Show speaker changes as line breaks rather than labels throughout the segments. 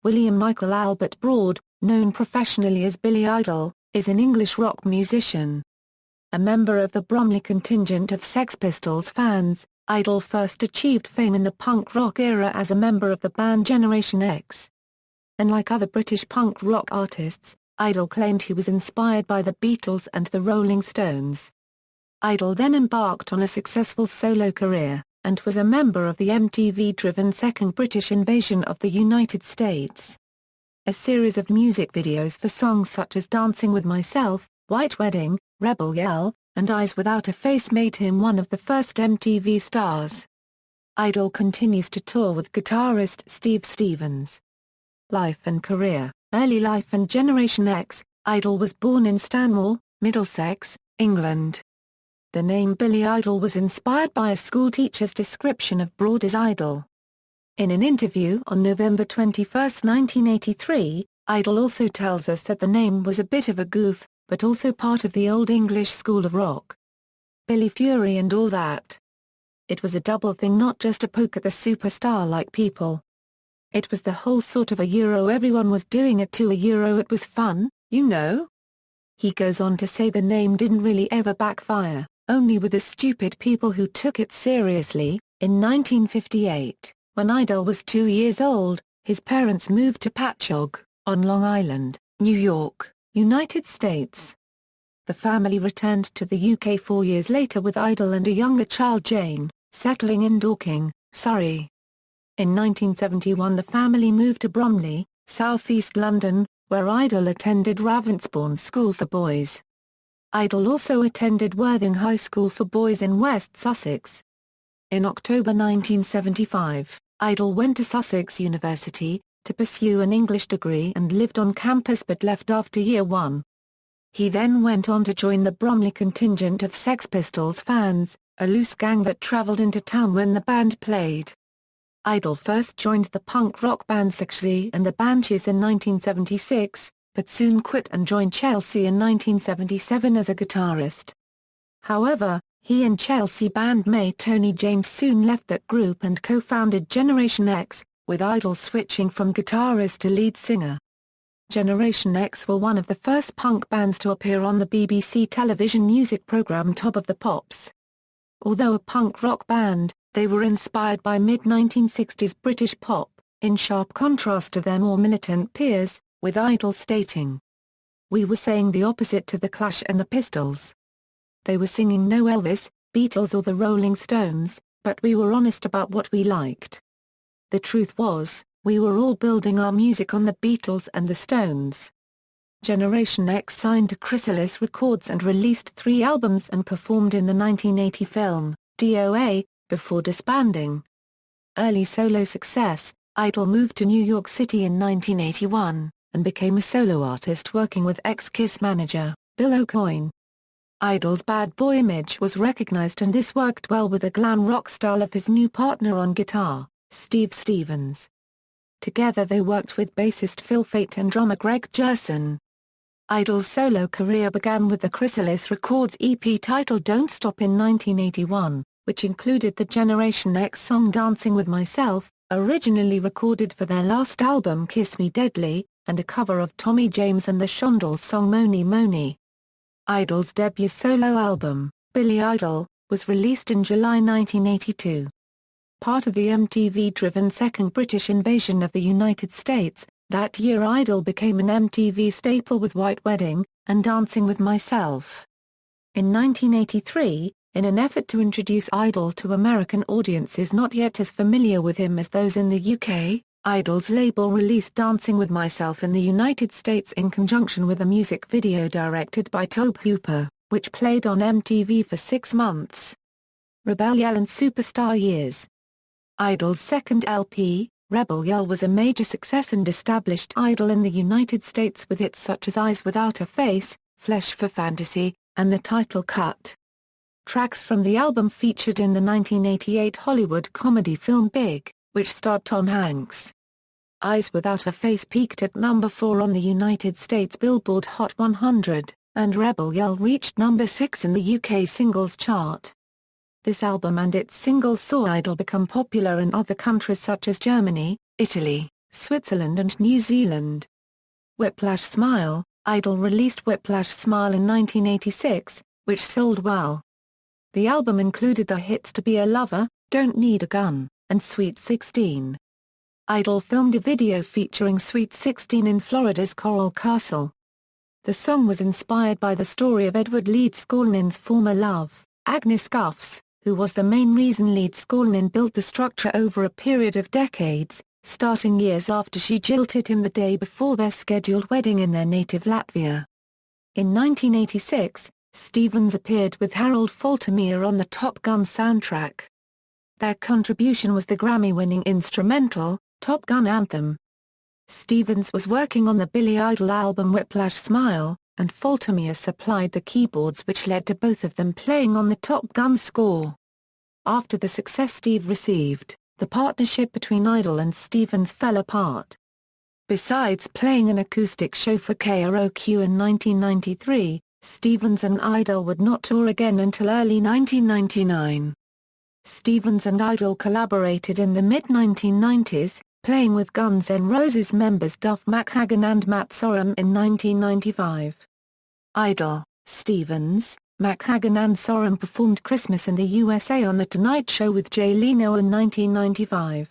William Michael Albert Broad, known professionally as Billy Idol, is an English rock musician. A member of the Bromley contingent of Sex Pistols fans, Idol first achieved fame in the punk rock era as a member of the band Generation X. Unlike other British punk rock artists, Idol claimed he was inspired by the Beatles and the Rolling Stones. Idol then embarked on a successful solo career, and was a member of the MTV-driven Second British Invasion of the United States. A series of music videos for songs such as Dancing with Myself, White Wedding, Rebel Yell, and Eyes Without a Face made him one of the first MTV stars. Idol continues to tour with guitarist Steve Stevens. Life and career. Early life and Generation X. Idol was born in Stanmore, Middlesex, England. The name Billy Idol was inspired by a schoolteacher's description of Broad as Idol. In an interview on November 21, 1983, Idol also tells us that the name was a bit of a goof, but also part of the Old English school of rock. Billy Fury and all that. It was a double thing, not just a poke at the superstar-like people. It was the whole sort of a Euro, everyone was doing it to a Euro, it was fun, you know? He goes on to say the name didn't really ever backfire, only with the stupid people who took it seriously. In 1958, when Idol was 2 years old, his parents moved to Patchogue, on Long Island, New York, United States. The family returned to the UK 4 years later with Idol and a younger child, Jane, settling in Dorking, Surrey. In 1971 the family moved to Bromley, southeast London, where Idol attended Ravensbourne School for Boys. Idol also attended Worthing High School for Boys in West Sussex. In October 1975, Idol went to Sussex University, to pursue an English degree and lived on campus but left after year one. He then went on to join the Bromley contingent of Sex Pistols fans, a loose gang that travelled into town when the band played. Idol first joined the punk rock band Siouxsie and the Banshees in 1976, but soon quit and joined Chelsea in 1977 as a guitarist. However, he and Chelsea bandmate Tony James soon left that group and co-founded Generation X, with Idol switching from guitarist to lead singer. Generation X were one of the first punk bands to appear on the BBC television music programme Top of the Pops. Although a punk rock band, they were inspired by mid-1960s British pop, in sharp contrast to their more militant peers, with Idol stating, "We were saying the opposite to the Clash and the Pistols. They were singing no Elvis, Beatles or the Rolling Stones, but we were honest about what we liked. The truth was, we were all building our music on the Beatles and the Stones." Generation X signed to Chrysalis Records and released 3 albums and performed in the 1980 film, DOA, before disbanding. Early solo success. Idol moved to New York City in 1981, and became a solo artist working with ex-Kiss manager, Bill Aucoin. Idol's bad boy image was recognized and this worked well with the glam rock style of his new partner on guitar, Steve Stevens. Together they worked with bassist Phil Fate and drummer Greg Gerson. Idol's solo career began with the Chrysalis Records EP titled Don't Stop in 1981, which included the Generation X song Dancing with Myself, originally recorded for their last album Kiss Me Deadly, and a cover of Tommy James and the Shondells song Mony Mony. Idol's debut solo album, Billy Idol, was released in July 1982. Part of the MTV-driven Second British Invasion of the United States, that year Idol became an MTV staple with White Wedding, and Dancing with Myself. In 1983, in an effort to introduce Idol to American audiences not yet as familiar with him as those in the UK, Idol's label released Dancing with Myself in the United States in conjunction with a music video directed by Tobe Hooper, which played on MTV for 6 months. Rebel Yell and Superstar Years. Idol's second LP, Rebel Yell, was a major success and established Idol in the United States with hits such as Eyes Without a Face, Flesh for Fantasy, and the title cut. Tracks from the album featured in the 1988 Hollywood comedy film Big, which starred Tom Hanks. Eyes Without a Face peaked at number 4 on the United States Billboard Hot 100, and Rebel Yell reached number 6 in the UK singles chart. This album and its singles saw Idol become popular in other countries such as Germany, Italy, Switzerland and New Zealand. Whiplash Smile. Idol released Whiplash Smile in 1986, which sold well. The album included the hits To Be a Lover, Don't Need a Gun, and Sweet 16. Idol filmed a video featuring Sweet 16 in Florida's Coral Castle. The song was inspired by the story of Edward Leeds-Skolnin's former love, Agnes Guffs, who was the main reason Leeds-Skolnin built the structure over a period of decades, starting years after she jilted him the day before their scheduled wedding in their native Latvia. In 1986, Stevens appeared with Harold Faltermeyer on the Top Gun soundtrack. Their contribution was the Grammy-winning instrumental, Top Gun Anthem. Stevens was working on the Billy Idol album Whiplash Smile, and Faltermeyer supplied the keyboards which led to both of them playing on the Top Gun score. After the success Steve received, the partnership between Idol and Stevens fell apart. Besides playing an acoustic show for KROQ in 1993, Stevens and Idol would not tour again until early 1999. Stevens and Idol collaborated in the mid-1990s, playing with Guns N' Roses members Duff McKagan and Matt Sorum in 1995. Idol, Stevens, McKagan and Sorum performed Christmas in the USA on The Tonight Show with Jay Leno in 1995.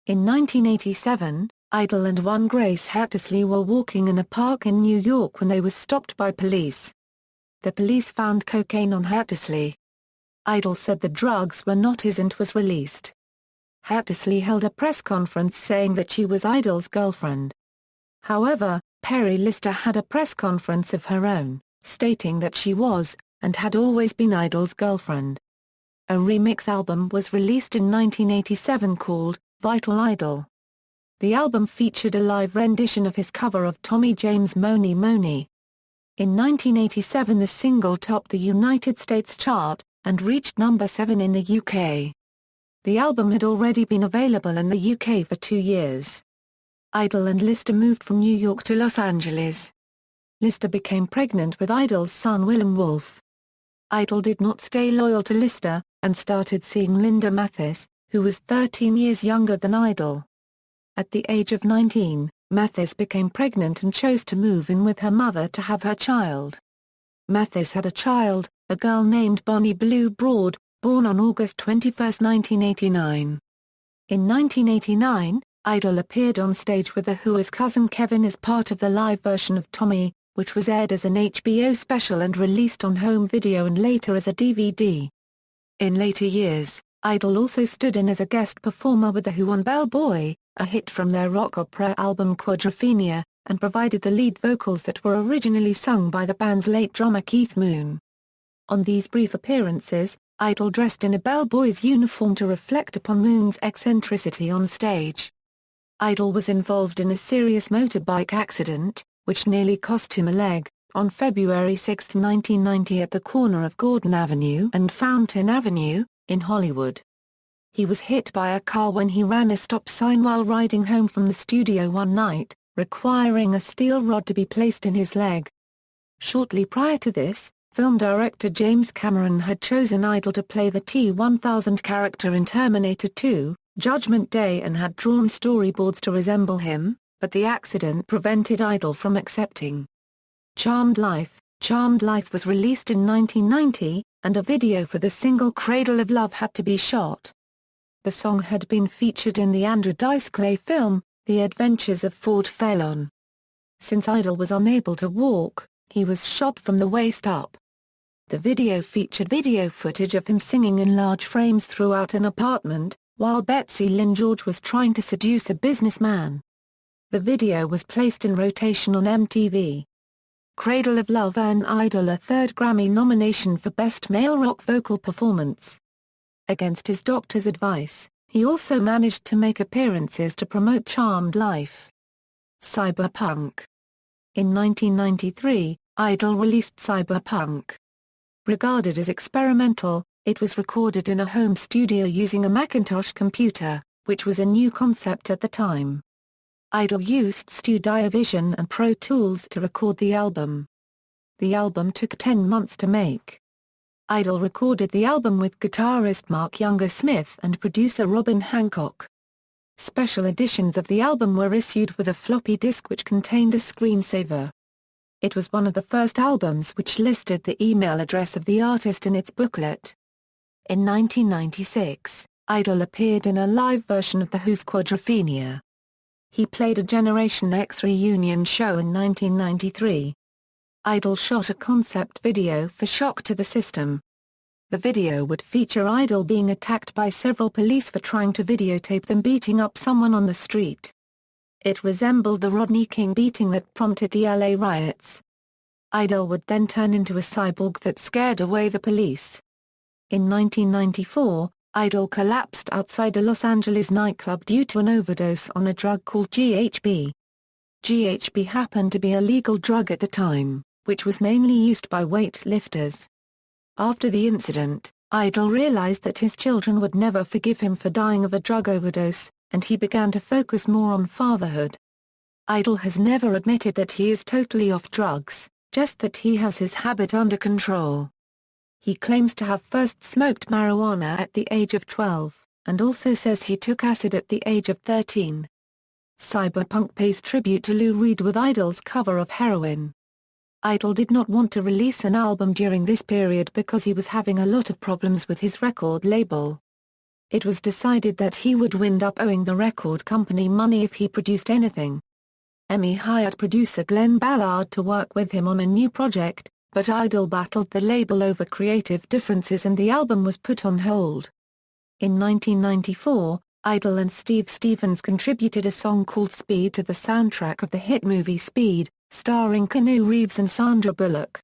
In 1987, Idol and one Grace Hattersley were walking in a park in New York when they were stopped by police. The police found cocaine on Hattersley. Idol said the drugs were not his and was released. Hattersley held a press conference saying that she was Idol's girlfriend. However, Perry Lister had a press conference of her own, stating that she was, and had always been Idol's girlfriend. A remix album was released in 1987 called Vital Idol. The album featured a live rendition of his cover of Tommy James' Money Money. In 1987 the single topped the United States chart, and reached number 7 in the UK. The album had already been available in the UK for 2 years. Idol and Lister moved from New York to Los Angeles. Lister became pregnant with Idol's son Willem Wolf. Idol did not stay loyal to Lister, and started seeing Linda Mathis, who was 13 years younger than Idol. At the age of 19, Mathis became pregnant and chose to move in with her mother to have her child. Mathis had a child, a girl named Bonnie Blue Broad, born on August 21, 1989. In 1989, Idol appeared on stage with The Who as Cousin Kevin as part of the live version of Tommy, which was aired as an HBO special and released on home video and later as a DVD. In later years, Idol also stood in as a guest performer with The Who on Bellboy, a hit from their rock opera album Quadrophenia, and provided the lead vocals that were originally sung by the band's late drummer Keith Moon. On these brief appearances, Idol dressed in a bellboy's uniform to reflect upon Moon's eccentricity on stage. Idol was involved in a serious motorbike accident, which nearly cost him a leg, on February 6, 1990 at the corner of Gordon Avenue and Fountain Avenue, in Hollywood. He was hit by a car when he ran a stop sign while riding home from the studio one night, requiring a steel rod to be placed in his leg. Shortly prior to this, film director James Cameron had chosen Idol to play the T-1000 character in Terminator 2, Judgment Day, and had drawn storyboards to resemble him, but the accident prevented Idol from accepting. Charmed Life was released in 1990, and a video for the single Cradle of Love had to be shot. The song had been featured in the Andrew Dice Clay film, The Adventures of Ford Fairlawn. Since Idol was unable to walk, he was shot from the waist up. The video featured video footage of him singing in large frames throughout an apartment, while Betsy Lynn George was trying to seduce a businessman. The video was placed in rotation on MTV. Cradle of Love earned Idol a third Grammy nomination for Best Male Rock Vocal Performance. Against his doctor's advice, he also managed to make appearances to promote Charmed Life. Cyberpunk. In 1993, Idol released Cyberpunk. Regarded as experimental, it was recorded in a home studio using a Macintosh computer, which was a new concept at the time. Idol used Studio Vision and Pro Tools to record the album. The album took 10 months to make. Idol recorded the album with guitarist Mark Younger Smith and producer Robin Hancock. Special editions of the album were issued with a floppy disk which contained a screensaver. It was one of the first albums which listed the email address of the artist in its booklet. In 1996, Idol appeared in a live version of The Who's Quadrophenia. He played a Generation X reunion show in 1993. Idol shot a concept video for Shock to the System. The video would feature Idol being attacked by several police for trying to videotape them beating up someone on the street. It resembled the Rodney King beating that prompted the LA riots. Idol would then turn into a cyborg that scared away the police. In 1994, Idol collapsed outside a Los Angeles nightclub due to an overdose on a drug called GHB. GHB happened to be a legal drug at the time, which was mainly used by weightlifters. After the incident, Idol realized that his children would never forgive him for dying of a drug overdose, and he began to focus more on fatherhood. Idol has never admitted that he is totally off drugs, just that he has his habit under control. He claims to have first smoked marijuana at the age of 12, and also says he took acid at the age of 13. Cyberpunk pays tribute to Lou Reed with Idol's cover of Heroin. Idol did not want to release an album during this period because he was having a lot of problems with his record label. It was decided that he would wind up owing the record company money if he produced anything. EMI hired producer Glenn Ballard to work with him on a new project, but Idol battled the label over creative differences and the album was put on hold. In 1994, Idol and Steve Stevens contributed a song called Speed to the soundtrack of the hit movie Speed, starring Keanu Reeves and Sandra Bullock.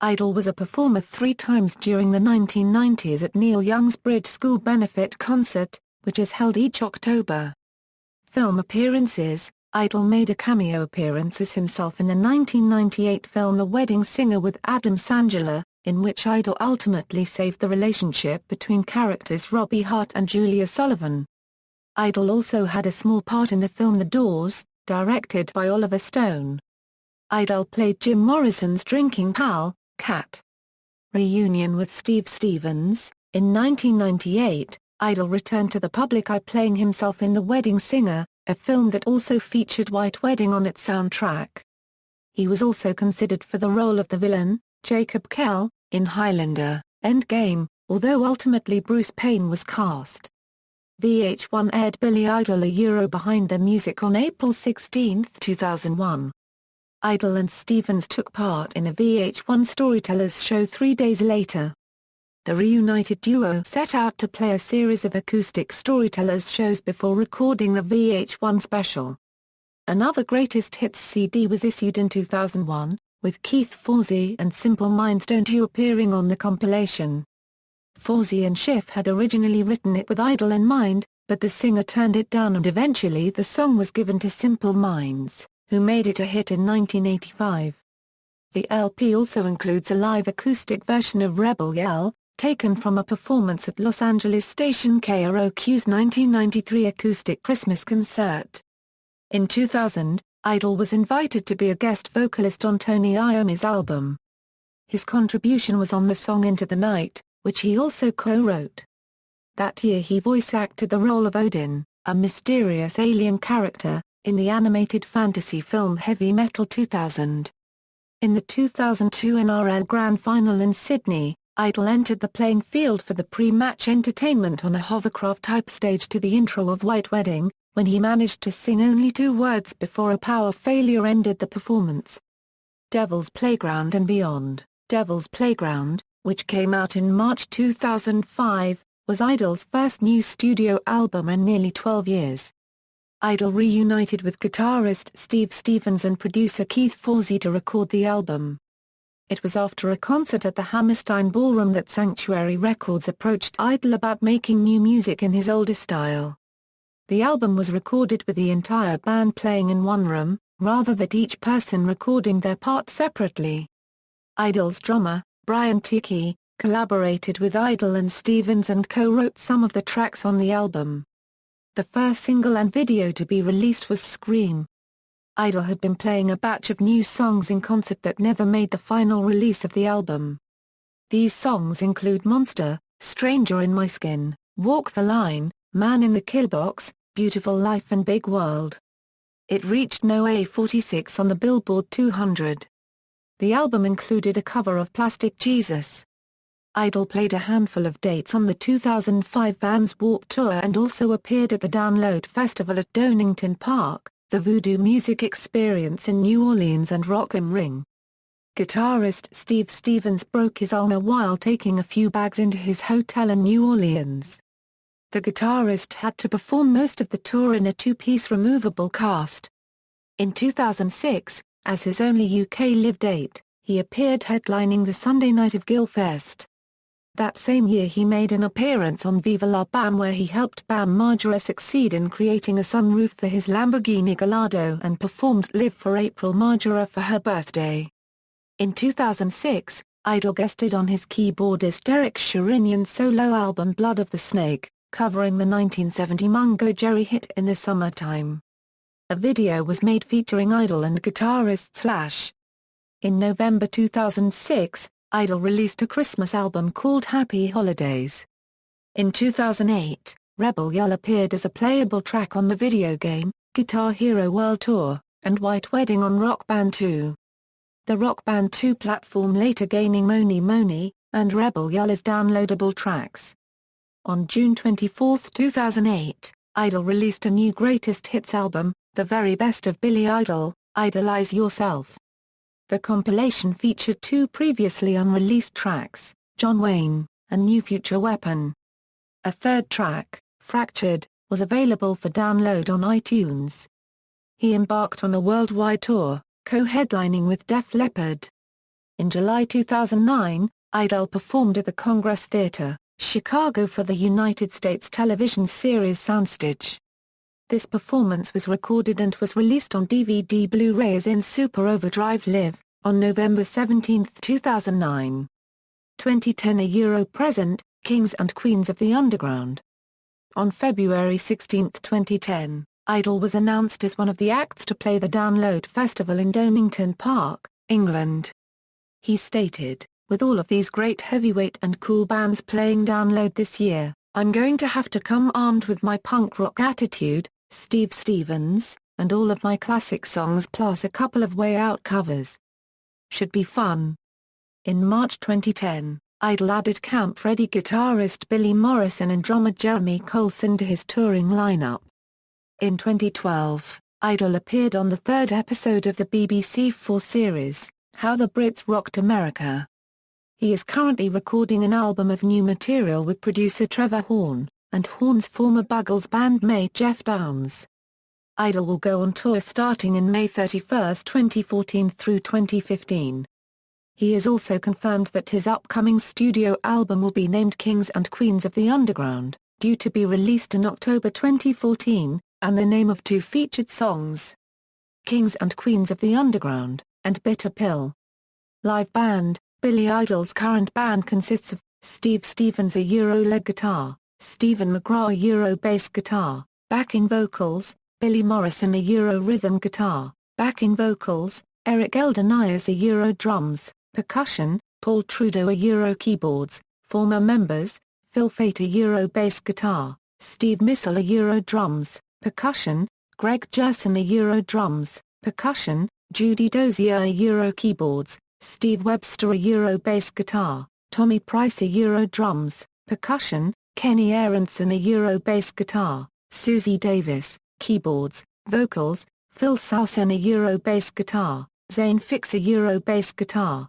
Idol was a performer 3 times during the 1990s at Neil Young's Bridge School Benefit Concert, which is held each October. Film appearances: Idol made a cameo appearance as himself in the 1998 film The Wedding Singer with Adam Sandler, in which Idol ultimately saved the relationship between characters Robbie Hart and Julia Sullivan. Idol also had a small part in the film The Doors, directed by Oliver Stone. Idol played Jim Morrison's drinking pal, Cat. Reunion with Steve Stevens: in 1998, Idol returned to the public eye playing himself in The Wedding Singer, a film that also featured White Wedding on its soundtrack. He was also considered for the role of the villain, Jacob Kell, in Highlander: Endgame, although ultimately Bruce Payne was cast. VH1 aired Billy Idol Behind the Music on April 16, 2001. Idol and Stevens took part in a VH1 Storytellers show 3 days later. The reunited duo set out to play a series of acoustic Storytellers shows before recording the VH1 special. Another Greatest Hits CD was issued in 2001, with Keith Forsey and Simple Minds Don't You appearing on the compilation. Forsey and Schiff had originally written it with Idol in mind, but the singer turned it down and eventually the song was given to Simple Minds, who made it a hit in 1985. The LP also includes a live acoustic version of Rebel Yell, taken from a performance at Los Angeles station KROQ's 1993 acoustic Christmas concert. In 2000, Idol was invited to be a guest vocalist on Tony Iommi's album. His contribution was on the song Into the Night, which he also co-wrote. That year he voice-acted the role of Odin, a mysterious alien character, in the animated fantasy film Heavy Metal 2000. In the 2002 NRL Grand Final in Sydney, Idol entered the playing field for the pre-match entertainment on a hovercraft-type stage to the intro of White Wedding, when he managed to sing only 2 words before a power failure ended the performance. Devil's Playground and Beyond. Devil's Playground, which came out in March 2005, was Idol's first new studio album in nearly 12 years. Idol reunited with guitarist Steve Stevens and producer Keith Forsey to record the album. It was after a concert at the Hammerstein Ballroom that Sanctuary Records approached Idol about making new music in his older style. The album was recorded with the entire band playing in one room, rather than each person recording their part separately. Idol's drummer, Brian Tiki, collaborated with Idol and Stevens and co-wrote some of the tracks on the album. The first single and video to be released was Scream. Idol had been playing a batch of new songs in concert that never made the final release of the album. These songs include Monster, Stranger in My Skin, Walk the Line, Man in the Killbox, Beautiful Life and Big World. It reached no. 46 on the Billboard 200. The album included a cover of Plastic Jesus. Idol played a handful of dates on the 2005 Vans Warped Tour and also appeared at the Download Festival at Donington Park, the Voodoo Music Experience in New Orleans and Rock am Ring. Guitarist Steve Stevens broke his ulna while taking a few bags into his hotel in New Orleans. The guitarist had to perform most of the tour in a two-piece removable cast. In 2006, as his only UK live date, he appeared headlining the Sunday night of Guildfest. That same year he made an appearance on Viva La Bam where he helped Bam Margera succeed in creating a sunroof for his Lamborghini Gallardo and performed Live for April Margera for her birthday. In 2006, Idol guested on his keyboardist Derek Sherinian's solo album Blood of the Snake, covering the 1970 Mungo Jerry hit In the Summertime. A video was made featuring Idol and guitarist Slash. In November 2006, Idol released a Christmas album called Happy Holidays. In 2008, Rebel Yell appeared as a playable track on the video game, Guitar Hero World Tour, and White Wedding on Rock Band 2. The Rock Band 2 platform later gaining Money Money, and Rebel Yell as downloadable tracks. On June 24, 2008, Idol released a new greatest hits album, The Very Best of Billy Idol, Idolize Yourself. The compilation featured two previously unreleased tracks, John Wayne, and New Future Weapon. A third track, Fractured, was available for download on iTunes. He embarked on a worldwide tour, co-headlining with Def Leppard. In July 2009, Idol performed at the Congress Theater, Chicago for the United States television series Soundstage. This performance was recorded and was released on DVD Blu-ray as in Super Overdrive Live, on November 17, 2009. 2010 A Euro Present, Kings and Queens of the Underground. On February 16, 2010, Idol was announced as one of the acts to play the Download Festival in Donington Park, England. He stated, "With all of these great heavyweight and cool bands playing Download this year, I'm going to have to come armed with my punk rock attitude, Steve Stevens, and all of my classic songs plus a couple of Way Out covers. Should be fun." In March 2010, Idol added Camp Freddy guitarist Billy Morrison and drummer Jeremy Colson to his touring lineup. In 2012, Idol appeared on the third episode of the BBC4 series, How the Brits Rocked America. He is currently recording an album of new material with producer Trevor Horn, and Horn's former Buggles bandmate Jeff Downs. Idol will go on tour starting in May 31, 2014 through 2015. He has also confirmed that his upcoming studio album will be named Kings and Queens of the Underground, due to be released in October 2014, and the name of two featured songs, Kings and Queens of the Underground, and Bitter Pill. Live band. Billy Idol's current band consists of Steve Stevens a Euro lead guitar, Stephen McGraw a Euro bass guitar, backing vocals, Billy Morrison a Euro rhythm guitar, backing vocals, Eric Eldonias a Euro drums, percussion, Paul Trudeau a Euro keyboards, former members, Phil Fate a Euro bass guitar, Steve Missel a Euro drums, percussion, Greg Jerson a Euro drums, percussion, Judy Dozier a Euro keyboards, Steve Webster a Euro bass guitar, Tommy Price a Euro drums, percussion, Kenny Aronson a Euro bass guitar, Susie Davis, keyboards, vocals, Phil Sousan a Euro bass guitar, Zane Fix a Euro bass guitar,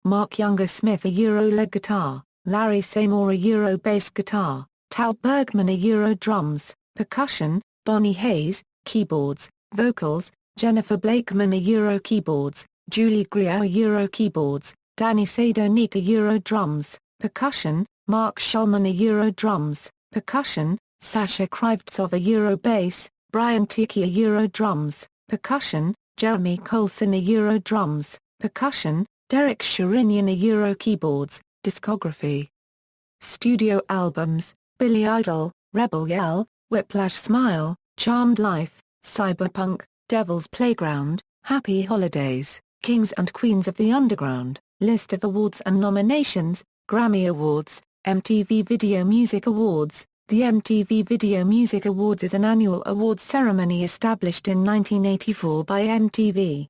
Mark Younger Smith a Euro lead guitar, Larry Seymour a Euro bass guitar, Tal Bergman a Euro drums, percussion, Bonnie Hayes, keyboards, vocals, Jennifer Blakeman a Euro keyboards, Julie Griot a Euro keyboards, Danny Sadonik a Euro drums, percussion, Mark Schulman a Euro drums, percussion, Sasha Krivtsov a Euro bass, Brian Tiki a Euro drums, percussion, Jeremy Colson a Euro drums, percussion, Derek Sherinian a Euro keyboards. Discography. Studio albums, Billy Idol, Rebel Yell, Whiplash Smile, Charmed Life, Cyberpunk, Devil's Playground, Happy Holidays, Kings and Queens of the Underground. List of awards and nominations, Grammy Awards, MTV Video Music Awards, The MTV Video Music Awards is an annual awards ceremony established in 1984 by MTV.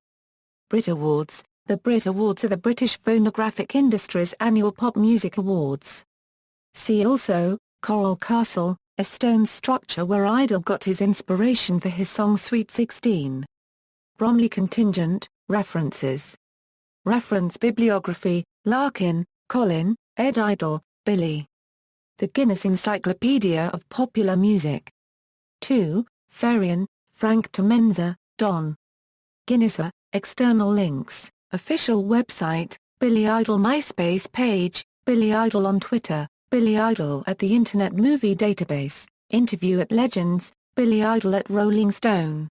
Brit Awards. The Brit Awards are the British phonographic industry's annual pop music awards. See also, Coral Castle, a stone structure where Idol got his inspiration for his song Sweet 16. Bromley Contingent, references. Reference bibliography, Larkin, Colin, ed. Idol, Billy. The Guinness Encyclopedia of Popular Music. 2, Ferian, Frank Tomenza, Don. Guinness. External links, official website, Billy Idol MySpace page, Billy Idol on Twitter, Billy Idol at the Internet Movie Database, interview at Legends, Billy Idol at Rolling Stone.